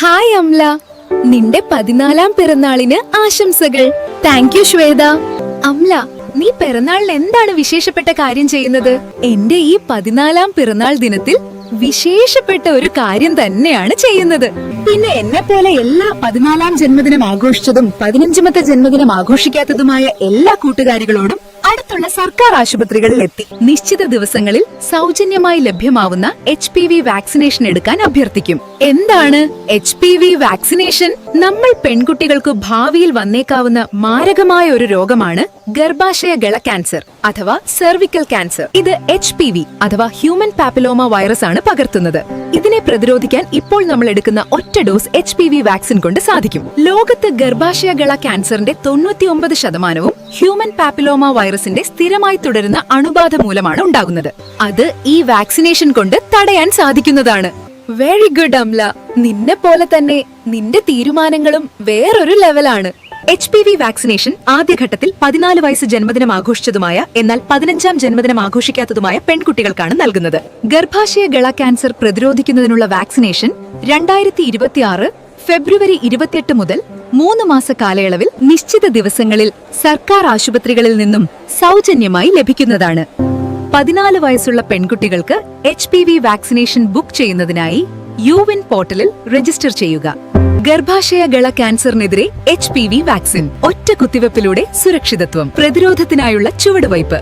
Hi amla, നിന്റെ 14ാം പിറന്നാളിന് ആശംസകൾ. Thank you Shweta. അംല, നീ പിറന്നാളിന് എന്താണ് വിശേഷപ്പെട്ട കാര്യം ചെയ്യുന്നത്? എന്റെ ഈ 14ാം പിറന്നാൾ ദിനത്തിൽ വിശേഷപ്പെട്ട ഒരു കാര്യം തന്നെയാണ് ചെയ്യുന്നത്. പിന്നെ എന്നെ പോലെ എല്ലാ 14ാം ജന്മദിനം ആഘോഷിച്ചതും 15ാമത്തെ ജന്മദിനം ആഘോഷിക്കാത്തതുമായ എല്ലാ കൂട്ടുകാരികളോടും അടുത്തുള്ള സർക്കാർ ആശുപത്രികളിൽ എത്തി നിശ്ചിത ദിവസങ്ങളിൽ സൗജന്യമായി ലഭ്യമാവുന്ന HPV വാക്സിനേഷൻ എടുക്കാൻ അഭ്യർത്ഥിക്കും. എന്താണ് HPV വാക്സിനേഷൻ? നമ്മൾ പെൺകുട്ടികൾക്ക് ഭാവിയിൽ വന്നേക്കാവുന്ന മാരകമായ ഒരു രോഗമാണ് ഗർഭാശയ ഗള ക്യാൻസർ അഥവാ സെർവിക്കൽ ക്യാൻസർ. ഇത് HPV അഥവാ ഹ്യൂമൻ പാപ്പിലോമ വൈറസ് ആണ് പകർത്തുന്നത്. ഇതിനെ പ്രതിരോധിക്കാൻ ഇപ്പോൾ നമ്മൾ എടുക്കുന്ന ഒറ്റ ഡോസ് HPV വാക്സിൻ കൊണ്ട് സാധിക്കും. ലോകത്ത് ഗർഭാശയ ഗള ക്യാൻസറിന്റെ 99% ഹ്യൂമൻ പാപ്പിലോമ വൈറസിന്റെ സ്ഥിരമായി തുടരുന്ന അണുബാധ മൂലമാണ് ഉണ്ടാകുന്നത്. അത് ഈ വാക്സിനേഷൻ കൊണ്ട് തടയാൻ സാധിക്കുന്നതാണ്. വെരി ഗുഡ് അംല, നിന്നെ പോലെ തന്നെ നിന്റെ തീരുമാനങ്ങളും വേറൊരു ലെവലാണ്. HPV വാക്സിനേഷൻ ആദ്യഘട്ടത്തിൽ 14 വയസ്സ് ജന്മദിനം ആഘോഷിച്ചതുമായ എന്നാൽ 15ാം ജന്മദിനം ആഘോഷിക്കാത്തതുമായ പെൺകുട്ടികൾക്കാണ് നൽകുന്നത്. ഗർഭാശയ ഗള ക്യാൻസർ പ്രതിരോധിക്കുന്നതിനുള്ള വാക്സിനേഷൻ 2026 ഫെബ്രുവരി 28 മുതൽ 3 മാസ കാലയളവിൽ നിശ്ചിത ദിവസങ്ങളിൽ സർക്കാർ ആശുപത്രികളിൽ നിന്നും സൗജന്യമായി ലഭിക്കുന്നതാണ്. 14 വയസ്സുള്ള പെൺകുട്ടികൾക്ക് HPV വാക്സിനേഷൻ ബുക്ക് ചെയ്യുന്നതിനായി യുവിൻ പോർട്ടലിൽ രജിസ്റ്റർ ചെയ്യുക. ഗർഭാശയ ഗള ക്യാൻസറിനെതിരെ HPV വാക്സിൻ ഒറ്റ കുത്തിവെപ്പിലൂടെ സുരക്ഷിതത്വം, പ്രതിരോധത്തിനായുള്ള ചുവടുവയ്പ്.